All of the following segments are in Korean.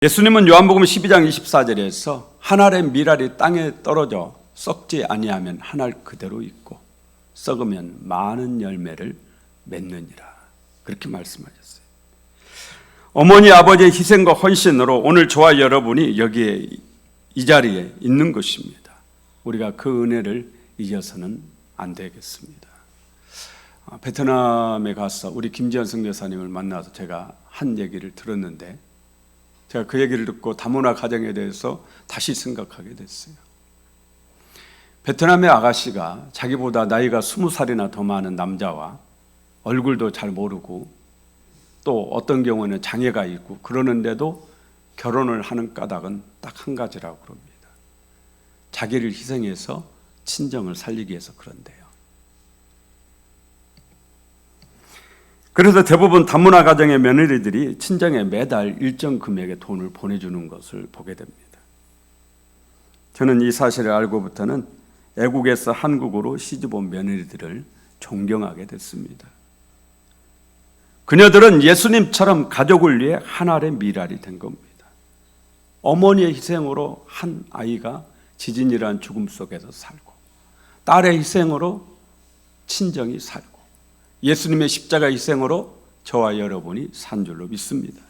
예수님은 요한복음 12장 24절에서 한 알의 밀알이 땅에 떨어져 썩지 아니하면 한 알 그대로 있고 썩으면 많은 열매를 맺느니라, 그렇게 말씀하셨어요. 어머니 아버지의 희생과 헌신으로 오늘 저와 여러분이 여기에 이 자리에 있는 것입니다. 우리가 그 은혜를 잊어서는 안 되겠습니다. 베트남에 가서 우리 김지현 선교사님을 만나서 제가 한 얘기를 들었는데, 제가 그 얘기를 듣고 다문화 가정에 대해서 다시 생각하게 됐어요. 베트남의 아가씨가 자기보다 나이가 20살이나 더 많은 남자와 얼굴도 잘 모르고 또 어떤 경우는 장애가 있고 그러는데도 결혼을 하는 까닭은 딱 한 가지라고 그럽니다. 자기를 희생해서 친정을 살리기 위해서 그런데요. 그래서 대부분 다문화 가정의 며느리들이 친정에 매달 일정 금액의 돈을 보내주는 것을 보게 됩니다. 저는 이 사실을 알고부터는 애국에서 한국으로 시집온 며느리들을 존경하게 됐습니다. 그녀들은 예수님처럼 가족을 위해 한 알의 밀알이 된 겁니다. 어머니의 희생으로 한 아이가 지진이라는 죽음 속에서 살고, 딸의 희생으로 친정이 살고, 예수님의 십자가 희생으로 저와 여러분이 산 줄로 믿습니다.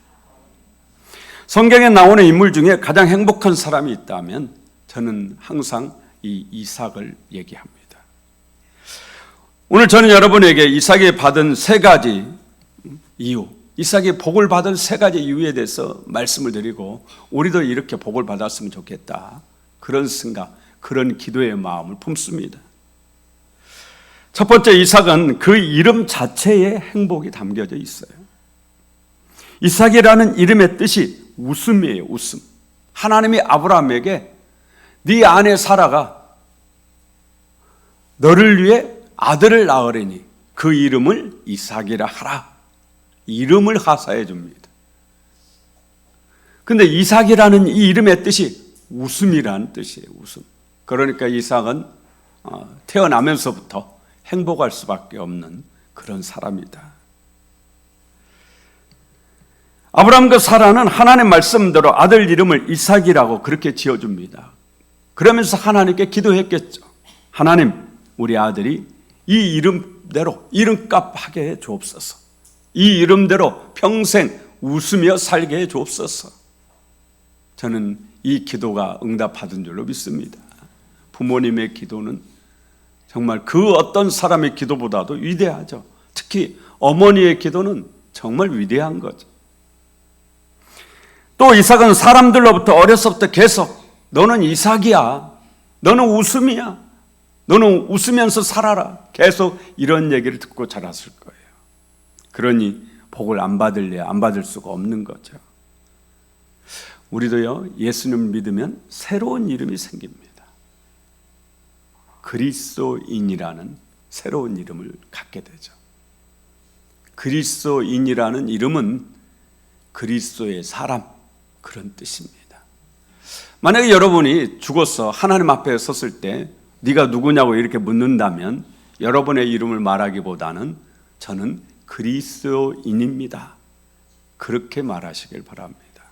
성경에 나오는 인물 중에 가장 행복한 사람이 있다면 저는 항상 이 이삭을 얘기합니다. 오늘 저는 여러분에게 이삭이 받은 세 가지 이유, 이삭이 복을 받은 세 가지 이유에 대해서 말씀을 드리고, 우리도 이렇게 복을 받았으면 좋겠다, 그런 생각, 그런 기도의 마음을 품습니다. 첫 번째, 이삭은 그 이름 자체에 행복이 담겨져 있어요. 이삭이라는 이름의 뜻이 웃음이에요. 웃음. 하나님이 아브라함에게 네 아내 사라가 너를 위해 아들을 낳으리니 그 이름을 이삭이라 하라, 이름을 하사해 줍니다. 근데 이삭이라는 이 이름의 뜻이 웃음이라는 뜻이에요. 웃음. 그러니까 이삭은 태어나면서부터 행복할 수밖에 없는 그런 사람이다. 아브라함과 사라는 하나님 말씀대로 아들 이름을 이삭이라고 그렇게 지어줍니다. 그러면서 하나님께 기도했겠죠. 하나님, 우리 아들이 이 이름대로 이름값 하게 해 주옵소서. 이 이름대로 평생 웃으며 살게 해 주옵소서. 저는 이 기도가 응답받은 줄로 믿습니다. 부모님의 기도는 정말 그 어떤 사람의 기도보다도 위대하죠. 특히 어머니의 기도는 정말 위대한 거죠. 또 이삭은 사람들로부터 어려서부터 계속 너는 이삭이야, 너는 웃음이야, 너는 웃으면서 살아라, 계속 이런 얘기를 듣고 자랐을 거예요. 그러니 복을 안 받을래 안 받을 수가 없는 거죠. 우리도요, 예수님을 믿으면 새로운 이름이 생깁니다. 그리스도인이라는 새로운 이름을 갖게 되죠. 그리스도인이라는 이름은 그리스도의 사람, 그런 뜻입니다. 만약에 여러분이 죽어서 하나님 앞에 섰을 때 네가 누구냐고 이렇게 묻는다면 여러분의 이름을 말하기보다는 저는 그리스도인입니다, 그렇게 말하시길 바랍니다.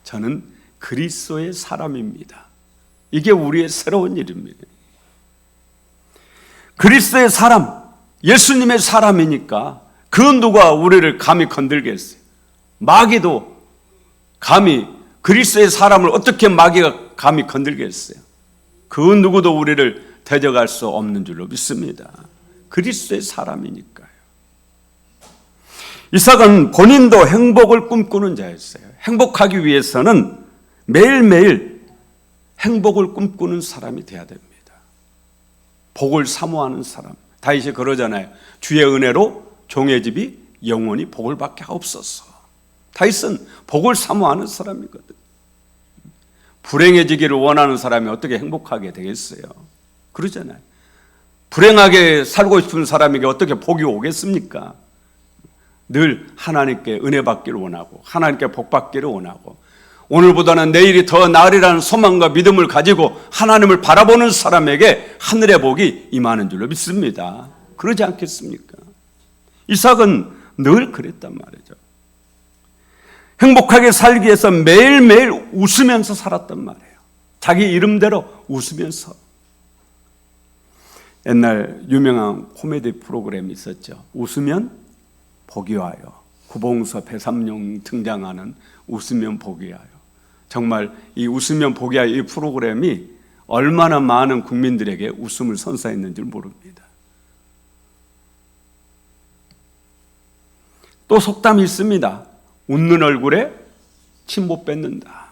저는 그리스도의 사람입니다. 이게 우리의 새로운 이름입니다. 그리스도의 사람, 예수님의 사람이니까 그 누가 우리를 감히 건들겠어요? 마귀도 감히, 그리스도의 사람을 어떻게 마귀가 감히 건들겠어요? 그 누구도 우리를 대적할 수 없는 줄로 믿습니다. 그리스도의 사람이니까요. 이삭은 본인도 행복을 꿈꾸는 자였어요. 행복하기 위해서는 매일매일 행복을 꿈꾸는 사람이 돼야 됩니다. 복을 사모하는 사람. 다윗이 그러잖아요. 주의 은혜로 종의 집이 영원히 복을 받게 하옵소서. 다윗은 복을 사모하는 사람이거든. 불행해지기를 원하는 사람이 어떻게 행복하게 되겠어요? 그러잖아요. 불행하게 살고 싶은 사람에게 어떻게 복이 오겠습니까? 늘 하나님께 은혜 받기를 원하고 하나님께 복 받기를 원하고 오늘보다는 내일이 더 나으리라는 소망과 믿음을 가지고 하나님을 바라보는 사람에게 하늘의 복이 임하는 줄로 믿습니다. 그러지 않겠습니까? 이삭은 늘 그랬단 말이죠. 행복하게 살기 위해서 매일매일 웃으면서 살았단 말이에요. 자기 이름대로 웃으면서. 옛날 유명한 코미디 프로그램이 있었죠. 웃으면 복이 와요. 구봉서 배삼룡 등장하는 웃으면 복이 와요. 정말 이 웃으면 복이 와요 이 프로그램이 얼마나 많은 국민들에게 웃음을 선사했는지 모릅니다. 또 속담이 있습니다. 웃는 얼굴에 침 못 뱉는다.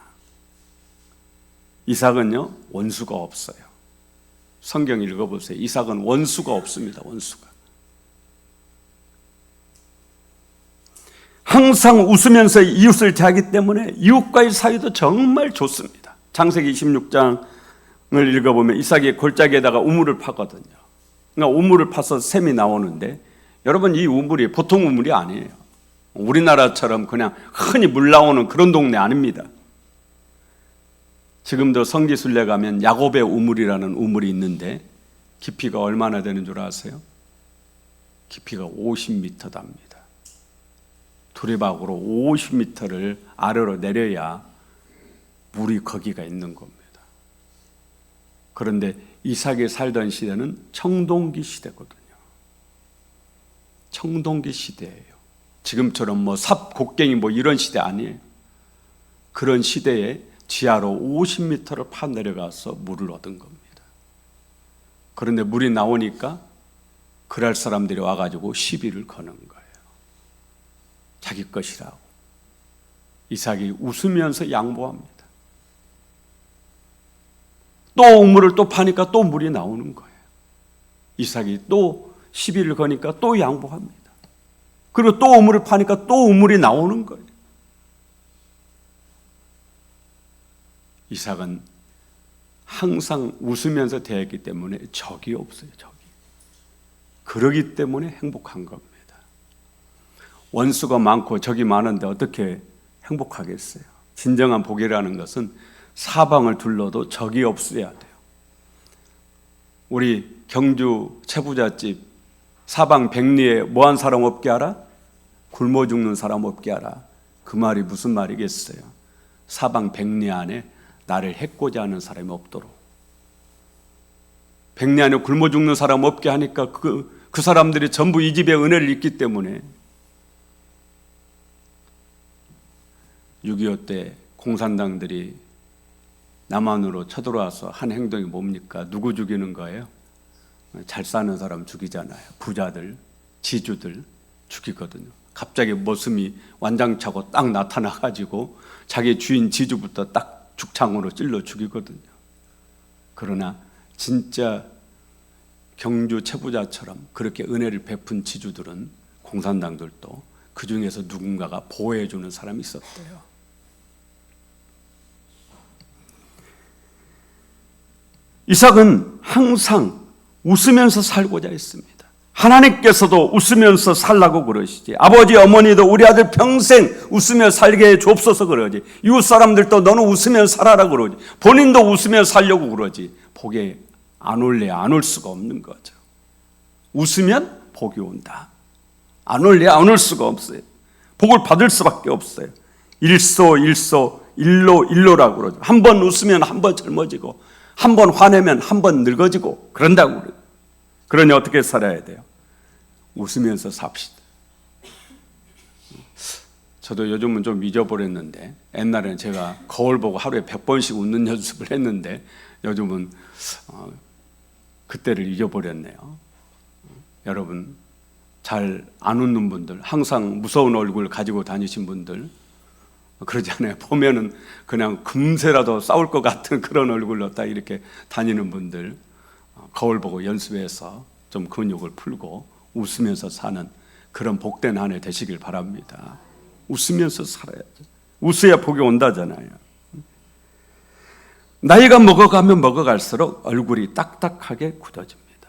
이삭은요 원수가 없어요. 성경 읽어보세요. 이삭은 원수가 없습니다. 원수가. 항상 웃으면서 이웃을 대하기 때문에 이웃과의 사이도 정말 좋습니다. 창세기 26장을 읽어보면 이삭이 골짜기에다가 우물을 파거든요. 그러니까 우물을 파서 샘이 나오는데 여러분 이 우물이 보통 우물이 아니에요. 우리나라처럼 그냥 흔히 물 나오는 그런 동네 아닙니다. 지금도 성지순례 가면 야곱의 우물이라는 우물이 있는데 깊이가 얼마나 되는 줄 아세요? 깊이가 50m 답니다. 두레박으로 50m를 아래로 내려야 물이 거기가 있는 겁니다. 그런데 이삭이 살던 시대는 청동기 시대거든요. 청동기 시대예요. 지금처럼 뭐 삽, 곡괭이 뭐 이런 시대 아니에요. 그런 시대에 지하로 50m를 파 내려가서 물을 얻은 겁니다. 그런데 물이 나오니까 그랄 사람들이 와가지고 시비를 거는 거예요. 자기 것이라고. 이삭이 웃으면서 양보합니다. 또 우물을 또 파니까 또 물이 나오는 거예요. 이삭이 또 시비를 거니까 또 양보합니다. 그리고 또 우물을 파니까 또 우물이 나오는 거예요. 이삭은 항상 웃으면서 대했기 때문에 적이 없어요. 적이. 그러기 때문에 행복한 겁니다. 원수가 많고 적이 많은데 어떻게 행복하겠어요? 진정한 복이라는 것은 사방을 둘러도 적이 없어야 돼요. 우리 경주 채부잣집 사방 백리에 뭐한 사람 없게 하라? 굶어 죽는 사람 없게 하라. 그 말이 무슨 말이겠어요? 사방 백리 안에 나를 해코지 하는 사람이 없도록. 백리 안에 굶어 죽는 사람 없게 하니까 그 사람들이 전부 이 집의 은혜를 입기 때문에 6.25 때 공산당들이 남한으로 쳐들어와서 한 행동이 뭡니까? 누구 죽이는 거예요? 잘 사는 사람 죽이잖아요. 부자들, 지주들 죽이거든요. 갑자기 머슴이 완장차고 딱 나타나가지고 자기 주인 지주부터 딱 죽창으로 찔러 죽이거든요. 그러나 진짜 경주 채부자처럼 그렇게 은혜를 베푼 지주들은 공산당들도 그 중에서 누군가가 보호해주는 사람이 있었대요. 이삭은 항상 웃으면서 살고자 했습니다. 하나님께서도 웃으면서 살라고 그러시지. 아버지 어머니도 우리 아들 평생 웃으며 살게 해 주옵소서 그러지. 이웃 사람들도 너는 웃으며 살아라 그러지. 본인도 웃으며 살려고 그러지. 복에 안 올래 안 올 수가 없는 거죠. 웃으면 복이 온다. 안 올래 안 올 수가 없어요. 복을 받을 수밖에 없어요. 일로라고 그러죠. 한 번 웃으면 한 번 젊어지고 한 번 화내면 한 번 늙어지고 그런다고 그래요. 그러니 어떻게 살아야 돼요? 웃으면서 삽시다. 저도 요즘은 좀 잊어버렸는데 옛날에는 제가 거울 보고 하루에 100번씩 웃는 연습을 했는데 요즘은 그때를 잊어버렸네요. 여러분 잘 안 웃는 분들, 항상 무서운 얼굴 가지고 다니신 분들 그러지 않아요? 보면은 그냥 금세라도 싸울 것 같은 그런 얼굴로 딱 이렇게 다니는 분들 거울 보고 연습해서 좀 근육을 풀고 웃으면서 사는 그런 복된 한 해 되시길 바랍니다. 웃으면서 살아야죠. 웃어야 복이 온다잖아요. 나이가 먹어가면 먹어갈수록 얼굴이 딱딱하게 굳어집니다.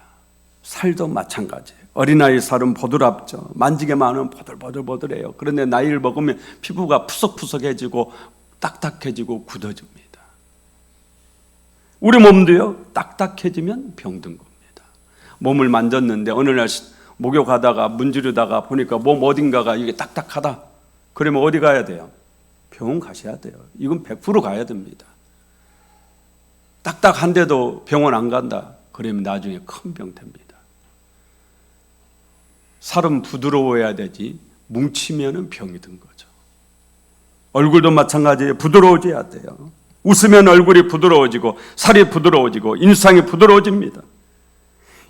살도 마찬가지예요. 어린아이 살은 보드랍죠. 만지게만 하면 보들보들보들해요. 그런데 나이를 먹으면 피부가 푸석푸석해지고 딱딱해지고 굳어집니다. 우리 몸도요, 딱딱해지면 병든 겁니다. 몸을 만졌는데 어느 날 목욕하다가 문지르다가 보니까 몸 어딘가가 이게 딱딱하다. 그러면 어디 가야 돼요? 병원 가셔야 돼요. 이건 100% 가야 됩니다. 딱딱한데도 병원 안 간다. 그러면 나중에 큰 병 됩니다. 살은 부드러워야 되지 뭉치면 병이 든 거죠. 얼굴도 마찬가지예요. 부드러워져야 돼요. 웃으면 얼굴이 부드러워지고 살이 부드러워지고 인상이 부드러워집니다.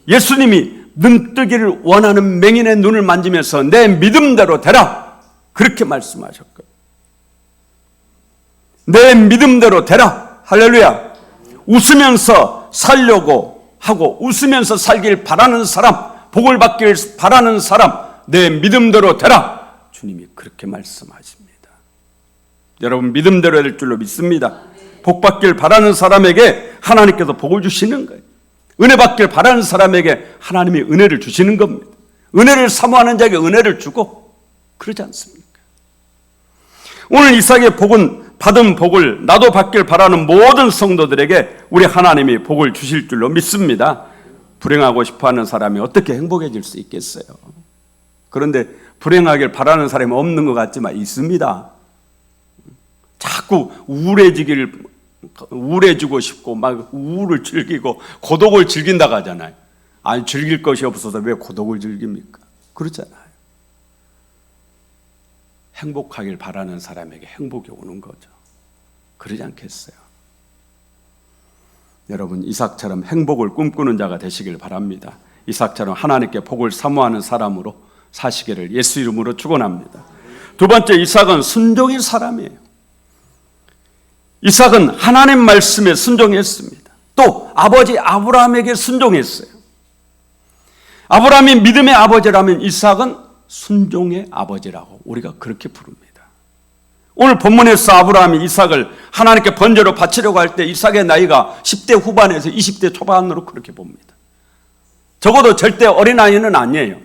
예수님이 눈뜨기를 원하는 맹인의 눈을 만지면서 내 믿음대로 되라 그렇게 말씀하셨거든요. 내 믿음대로 되라. 할렐루야. 웃으면서 살려고 하고 웃으면서 살길 바라는 사람, 복을 받길 바라는 사람, 내 믿음대로 되라. 주님이 그렇게 말씀하십니다. 여러분 믿음대로 될 줄로 믿습니다. 복 받길 바라는 사람에게 하나님께서 복을 주시는 거예요. 은혜 받길 바라는 사람에게 하나님이 은혜를 주시는 겁니다. 은혜를 사모하는 자에게 은혜를 주고 그러지 않습니까? 오늘 이삭의 복은 받은 복을 나도 받길 바라는 모든 성도들에게 우리 하나님이 복을 주실 줄로 믿습니다. 불행하고 싶어하는 사람이 어떻게 행복해질 수 있겠어요? 그런데 불행하길 바라는 사람이 없는 것 같지만 있습니다. 자꾸 우울해지고 싶고 막 우울을 즐기고 고독을 즐긴다고 하잖아요. 아니 즐길 것이 없어서 왜 고독을 즐깁니까? 그렇잖아요. 행복하길 바라는 사람에게 행복이 오는 거죠. 그러지 않겠어요? 여러분 이삭처럼 행복을 꿈꾸는 자가 되시길 바랍니다. 이삭처럼 하나님께 복을 사모하는 사람으로 사시기를 예수 이름으로 축원합니다. 두 번째, 이삭은 순종의 사람이에요. 이삭은 하나님 말씀에 순종했습니다. 또 아버지 아브라함에게 순종했어요. 아브라함이 믿음의 아버지라면 이삭은 순종의 아버지라고 우리가 그렇게 부릅니다. 오늘 본문에서 아브라함이 이삭을 하나님께 번제로 바치려고 할 때 이삭의 나이가 10대 후반에서 20대 초반으로 그렇게 봅니다. 적어도 절대 어린아이는 아니에요.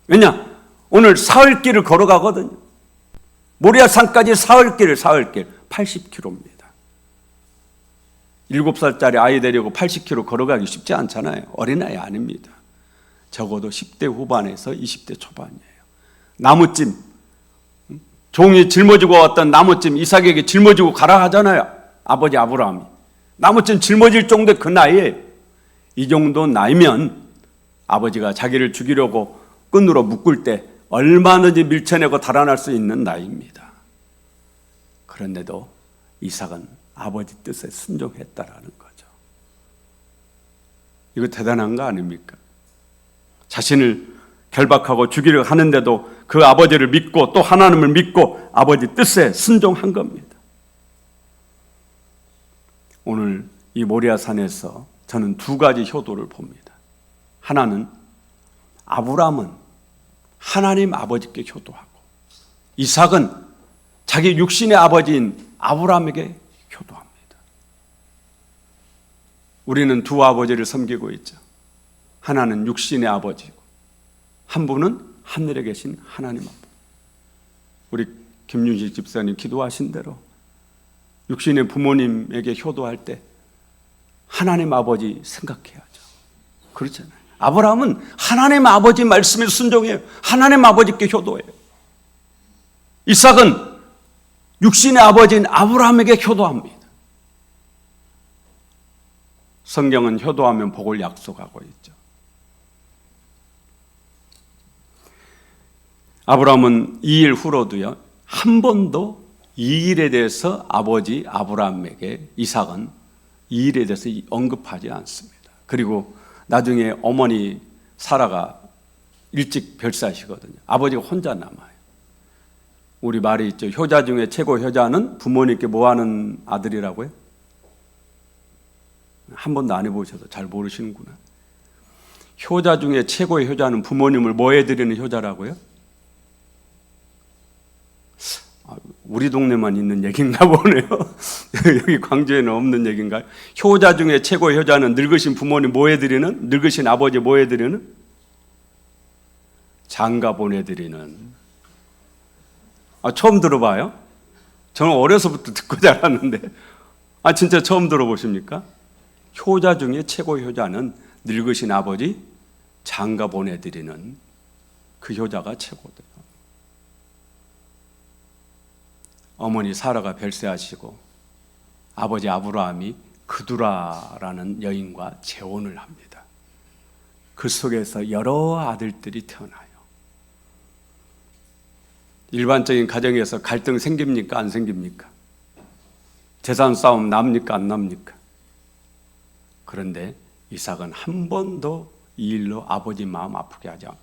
왜냐? 오늘 사흘길을 걸어가거든요. 모리아산까지 사흘길 80km입니다. 7살짜리 아이 데리고 80km 걸어가기 쉽지 않잖아요. 어린아이 아닙니다. 적어도 10대 후반에서 20대 초반이에요. 나무찜, 종이 짊어지고 왔던 나무찜 이삭에게 짊어지고 가라 하잖아요. 아버지 아브라함이. 나무찜 짊어질 정도의 그 나이에요. 이 정도 나이면 아버지가 자기를 죽이려고 끈으로 묶을 때 얼마든지 밀쳐내고 달아날 수 있는 나이입니다. 그런데도 이삭은 아버지 뜻에 순종했다라는 거죠. 이거 대단한 거 아닙니까? 자신을 결박하고 죽이려 하는데도 그 아버지를 믿고 또 하나님을 믿고 아버지 뜻에 순종한 겁니다. 오늘 이 모리아산에서 저는 두 가지 효도를 봅니다. 하나는 아브라함은 하나님 아버지께 효도하고 이삭은 자기 육신의 아버지인 아브라함에게 효도합니다. 우리는 두 아버지를 섬기고 있죠. 하나는 육신의 아버지고 한 분은 하늘에 계신 하나님 아버지. 우리 김윤식 집사님 기도하신 대로 육신의 부모님에게 효도할 때 하나님 아버지 생각해야죠. 그렇잖아요. 아브라함은 하나님 아버지 말씀에 순종해요. 하나님 아버지께 효도해요. 이삭은 육신의 아버지인 아브라함에게 효도합니다. 성경은 효도하면 복을 약속하고 있죠. 아브라함은 이 일 후로도요, 한 번도 이 일에 대해서 아버지 아브라함에게 이삭은 이 일에 대해서 언급하지 않습니다. 그리고 나중에 어머니 사라가 일찍 별세하시거든요. 아버지가 혼자 남아요. 우리 말이 있죠. 효자 중에 최고 효자는 부모님께 뭐하는 아들이라고요? 한 번도 안 해보셔서 잘 모르시는구나. 효자 중에 최고의 효자는 부모님을 뭐 해드리는 효자라고요? 우리 동네만 있는 얘기인가 보네요. 여기 광주에는 없는 얘기인가요? 효자 중에 최고의 효자는 늙으신 부모님 뭐 해드리는? 늙으신 아버지 뭐 해드리는? 장가 보내드리는. 처음 들어봐요? 저는 어려서부터 듣고 자랐는데 진짜 처음 들어보십니까? 효자 중에 최고의 효자는 늙으신 아버지 장가 보내드리는 그 효자가 최고돼요. 어머니 사라가 별세하시고 아버지 아브라함이 그두라라는 여인과 재혼을 합니다. 그 속에서 여러 아들들이 태어나요. 일반적인 가정에서 갈등 생깁니까? 안 생깁니까? 재산 싸움 납니까? 안 납니까? 그런데 이삭은 한 번도 이 일로 아버지 마음 아프게 하지 않고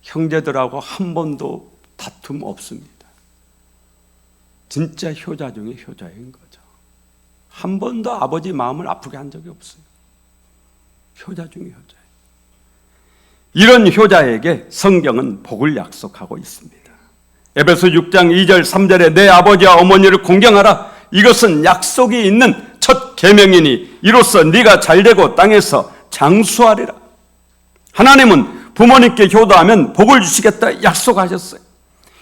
형제들하고 한 번도 다툼 없습니다. 진짜 효자 중에 효자인 거죠. 한 번도 아버지 마음을 아프게 한 적이 없어요. 효자 중에 효자예요. 이런 효자에게 성경은 복을 약속하고 있습니다. 에베소 6장 2절 3절에 내 아버지와 어머니를 공경하라. 이것은 약속이 있는 첫 계명이니 이로써 네가 잘되고 땅에서 장수하리라. 하나님은 부모님께 효도하면 복을 주시겠다 약속하셨어요.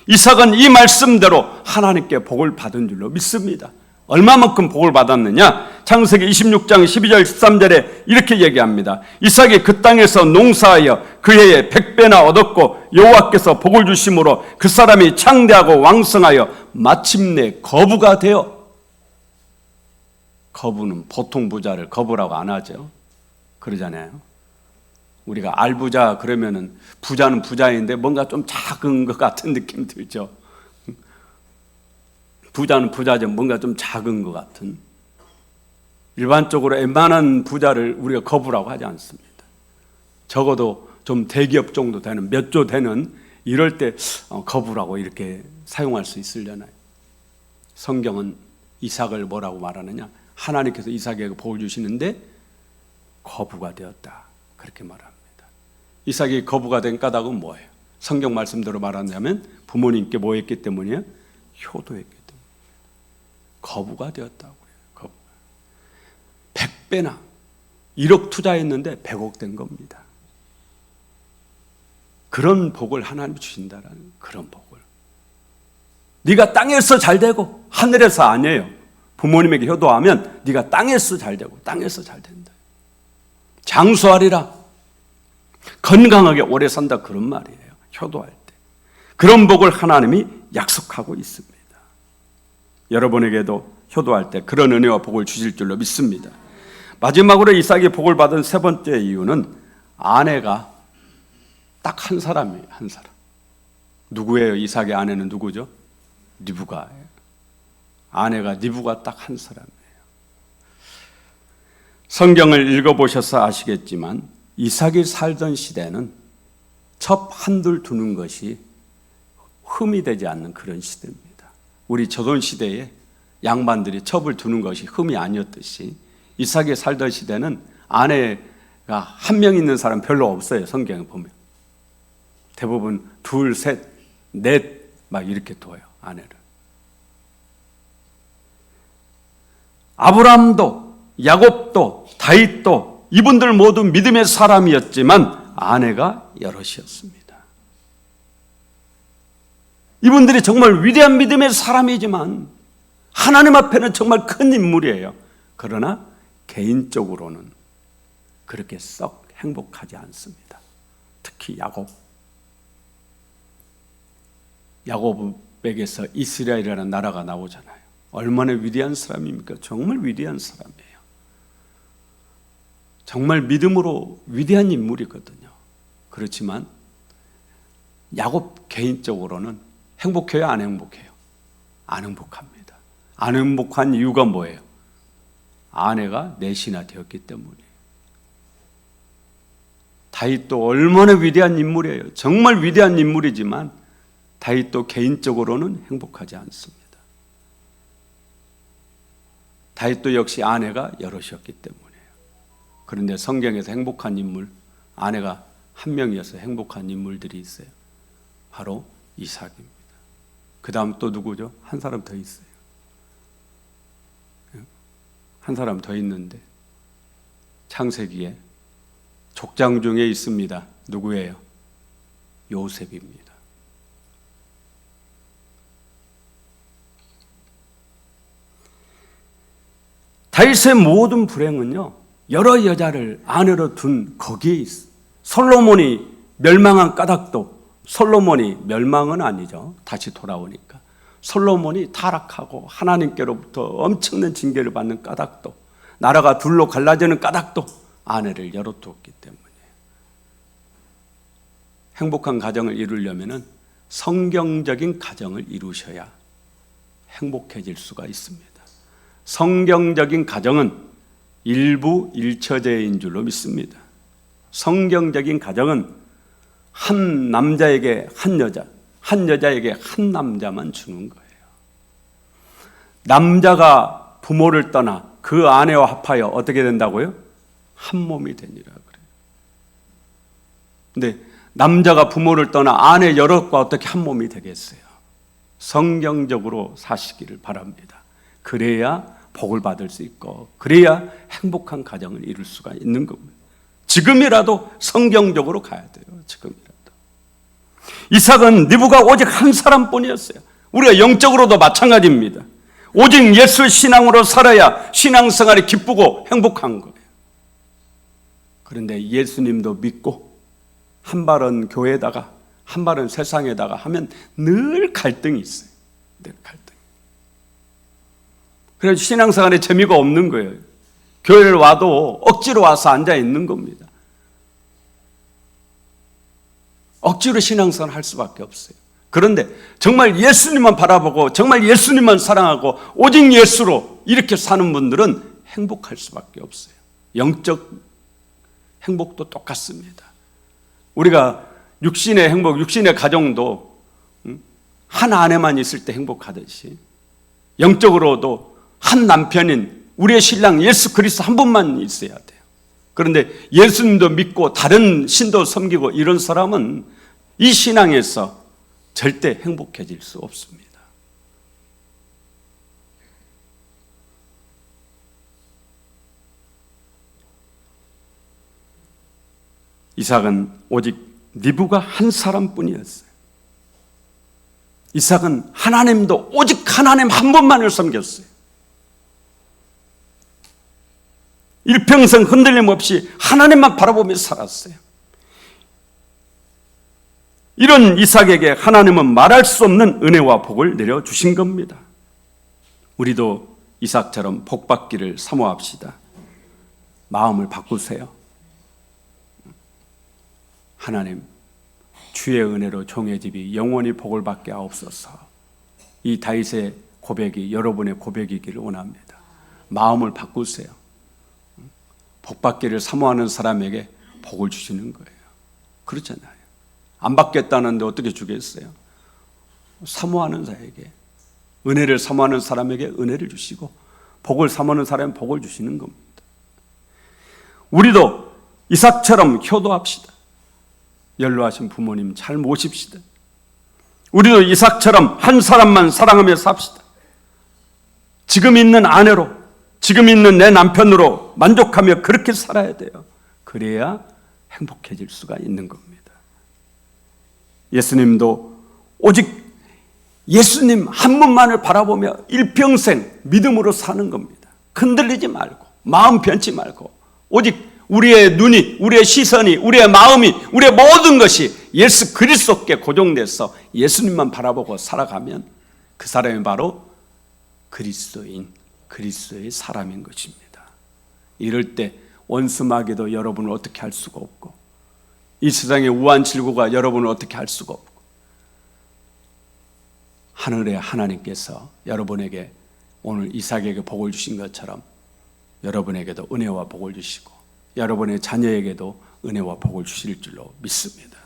이삭은 이 말씀대로 하나님께 복을 받은 줄로 믿습니다. 얼마만큼 복을 받았느냐? 창세기 26장 12절 13절에 이렇게 얘기합니다. 이삭이 그 땅에서 농사하여 그 해에 100배나 얻었고 여호와께서 복을 주심으로 그 사람이 창대하고 왕성하여 마침내 거부가 되어. 거부는 보통 부자를 거부라고 안 하죠. 그러잖아요. 우리가 알부자 그러면은 부자는 부자인데 뭔가 좀 작은 것 같은 느낌 들죠. 부자는 부자죠. 뭔가 좀 작은 것 같은. 일반적으로 웬만한 부자를 우리가 거부라고 하지 않습니다. 적어도 좀 대기업 정도 되는 몇 조 되는 이럴 때 거부라고 이렇게 사용할 수 있으려나요? 성경은 이삭을 뭐라고 말하느냐? 하나님께서 이삭에게 복을 주시는데 거부가 되었다. 그렇게 말합니다. 이삭이 거부가 된 까닭은 뭐예요? 성경 말씀대로 말하자면 부모님께 뭐 했기 때문이에요? 효도했기 때문에. 거부가 되었다고 해요. 거부. 100배나 1억 투자했는데 100억 된 겁니다. 그런 복을 하나님 주신다라는 그런 복을. 네가 땅에서 잘 되고 하늘에서 아니에요. 부모님에게 효도하면 네가 땅에서 잘 되고 땅에서 잘 된다. 장수하리라. 건강하게 오래 산다 그런 말이에요. 효도할 때. 그런 복을 하나님이 약속하고 있습니다. 여러분에게도 효도할 때 그런 은혜와 복을 주실 줄로 믿습니다. 마지막으로 이삭이 복을 받은 세 번째 이유는 아내가 딱 한 사람이에요. 한 사람. 누구예요? 이삭의 아내는 누구죠? 리브가예요. 아내가 리브가 딱 한 사람이에요. 성경을 읽어보셔서 아시겠지만 이삭이 살던 시대는 첩 한둘 두는 것이 흠이 되지 않는 그런 시대입니다. 우리 조선 시대에 양반들이 첩을 두는 것이 흠이 아니었듯이 이삭이 살던 시대는 아내가 한 명 있는 사람 별로 없어요. 성경에 보면 대부분 둘, 셋, 넷 막 이렇게 둬요. 아내를. 아브라함도 야곱도 다윗도 이분들 모두 믿음의 사람이었지만 아내가 여럿이었습니다. 이분들이 정말 위대한 믿음의 사람이지만 하나님 앞에는 정말 큰 인물이에요. 그러나 개인적으로는 그렇게 썩 행복하지 않습니다. 특히 야곱에게서 이스라엘이라는 나라가 나오잖아요. 얼마나 위대한 사람입니까? 정말 위대한 사람이에요. 정말 믿음으로 위대한 인물이거든요. 그렇지만 야곱 개인적으로는 행복해요? 안 행복해요? 안 행복합니다. 안 행복한 이유가 뭐예요? 아내가 넷이나 되었기 때문이에요. 다윗도 얼마나 위대한 인물이에요. 정말 위대한 인물이지만 다윗도 개인적으로는 행복하지 않습니다. 다윗도 역시 아내가 여럿이었기 때문이에요. 그런데 성경에서 행복한 인물, 아내가 한 명이어서 행복한 인물들이 있어요. 바로 이삭입니다. 그 다음 또 누구죠? 한 사람 더 있어요. 한 사람 더 있는데 창세기에 족장 중에 있습니다. 누구예요? 요셉입니다. 다윗의 모든 불행은요, 여러 여자를 아내로 둔 거기에 있어. 솔로몬이 멸망한 까닭도 솔로몬이 멸망은 아니죠. 다시 돌아오니까. 솔로몬이 타락하고 하나님께로부터 엄청난 징계를 받는 까닭도, 나라가 둘로 갈라지는 까닭도 아내를 열어두었기 때문이에요. 행복한 가정을 이루려면 성경적인 가정을 이루셔야 행복해질 수가 있습니다. 성경적인 가정은 일부 일처제인 줄로 믿습니다. 성경적인 가정은 한 남자에게 한 여자, 한 여자에게 한 남자만 주는 거예요. 남자가 부모를 떠나 그 아내와 합하여 어떻게 된다고요? 한 몸이 되니라 그래요. 근데 남자가 부모를 떠나 아내 여럿과 어떻게 한 몸이 되겠어요? 성경적으로 사시기를 바랍니다. 그래야 복을 받을 수 있고, 그래야 행복한 가정을 이룰 수가 있는 겁니다. 지금이라도 성경적으로 가야 돼요. 지금이라도. 이삭은 리브가 오직 한 사람뿐이었어요. 우리가 영적으로도 마찬가지입니다. 오직 예수 신앙으로 살아야 신앙생활이 기쁘고 행복한 거예요. 그런데 예수님도 믿고 한 발은 교회에다가 한 발은 세상에다가 하면 늘 갈등이 있어요. 늘 갈등. 그래서 신앙생활에 재미가 없는 거예요. 교회를 와도 억지로 와서 앉아 있는 겁니다. 억지로 신앙생활을 할 수밖에 없어요. 그런데 정말 예수님만 바라보고 정말 예수님만 사랑하고 오직 예수로 이렇게 사는 분들은 행복할 수밖에 없어요. 영적 행복도 똑같습니다. 우리가 육신의 행복, 육신의 가정도 한 아내만 있을 때 행복하듯이 영적으로도 한 남편인 우리의 신랑 예수 그리스도 한 분만 있어야 돼요. 그런데 예수님도 믿고 다른 신도 섬기고 이런 사람은 이 신앙에서 절대 행복해질 수 없습니다. 이삭은 오직 리브가 한 사람뿐이었어요. 이삭은 하나님도 오직 하나님 한 분만을 섬겼어요. 일평생 흔들림 없이 하나님만 바라보며 살았어요. 이런 이삭에게 하나님은 말할 수 없는 은혜와 복을 내려주신 겁니다. 우리도 이삭처럼 복 받기를 사모합시다. 마음을 바꾸세요. 하나님, 주의 은혜로 종의 집이 영원히 복을 받게 하옵소서. 이 다윗의 고백이 여러분의 고백이기를 원합니다. 마음을 바꾸세요. 복 받기를 사모하는 사람에게 복을 주시는 거예요. 그렇잖아요. 안 받겠다는데 어떻게 주겠어요? 사모하는 자에게, 은혜를 사모하는 사람에게 은혜를 주시고 복을 사모하는 사람에게 복을 주시는 겁니다. 우리도 이삭처럼 효도합시다. 연로하신 부모님 잘 모십시다. 우리도 이삭처럼 한 사람만 사랑하며 삽시다. 지금 있는 아내로, 지금 있는 내 남편으로 만족하며 그렇게 살아야 돼요. 그래야 행복해질 수가 있는 겁니다. 예수님도 오직 예수님 한 분만을 바라보며 일평생 믿음으로 사는 겁니다. 흔들리지 말고, 마음 변치 말고, 오직 우리의 눈이, 우리의 시선이, 우리의 마음이, 우리의 모든 것이 예수 그리스도께 고정돼서 예수님만 바라보고 살아가면 그 사람이 바로 그리스도인, 그리스도의 사람인 것입니다. 이럴 때 원수마귀도 여러분을 어떻게 할 수가 없고, 이 세상의 우한 질고가 여러분을 어떻게 할 수가 없고, 하늘의 하나님께서 여러분에게 오늘 이삭에게 복을 주신 것처럼 여러분에게도 은혜와 복을 주시고 여러분의 자녀에게도 은혜와 복을 주실 줄로 믿습니다.